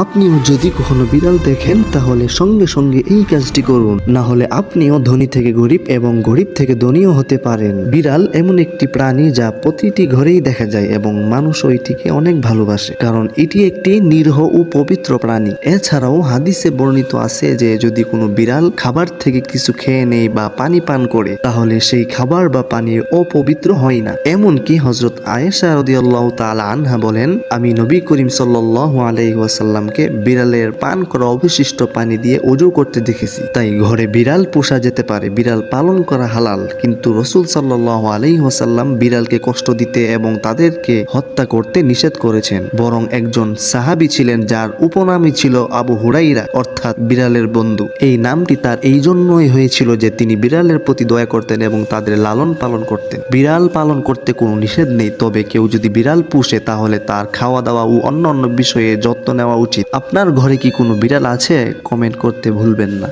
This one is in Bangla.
আপনিও যদি কখনো বিড়াল দেখেন তাহলে সঙ্গে সঙ্গে এই কাজটি করুন, না হলে আপনিও ধনী থেকে গরিব এবং গরিব থেকে ধনীও হতে পারেন। বিড়াল এমন একটি প্রাণী যা প্রতিটি ঘরেই দেখা যায় এবং মানুষ এটিকে অনেক ভালোবাসে, কারণ এটি একটি নিরীহ ও পবিত্র প্রাণী। এছাড়াও হাদিসে বর্ণিত আছে যে যদি কোনো বিড়াল খাবার থেকে কিছু খেয়ে নেয় বা পানি পান করে তাহলে সেই খাবার বা পানি অপবিত্র হয় না। এমনকি হযরত আয়েশা রাদিয়াল্লাহু তাআলা আনহা বলেন, আমি নবী করিম সাল্লাল্লাহু আলাইহি ওয়াসাল্লামকে বিড়ালের পান করা অবশিষ্ট পানি দিয়ে ওযু করতে দেখেছি। তাই ঘরে বিড়াল পোষা যেতে পারে, বিড়াল পালন করা হালাল, কিন্তু রাসূল সাল্লাল্লাহু আলাইহি ওয়াসাল্লাম বিড়ালকে কষ্ট দিতে এবং তাদেরকে হত্যা করতে নিষেধ করেছেন। বরং একজন সাহাবী ছিলেন যার উপনামই ছিল আবু হুরাইরা, অর্থাৎ বিড়ালের বন্ধু। এই নামটি তার এই জন্যই হয়েছিল যে তিনি বিড়ালের প্রতি দয়া করতেন এবং তাদের লালন পালন করতেন। বিড়াল পালন করতে কোনো নিষেধ নেই, তবে কেউ যদি বিড়াল পুষে তাহলে তার খাওয়া দাওয়া ও অন্যান্য বিষয়ে যত্ন নেওয়া উচিত। আপনার ঘরে কি কোনো বিড়াল আছে? কমেন্ট করতে ভুলবেন না।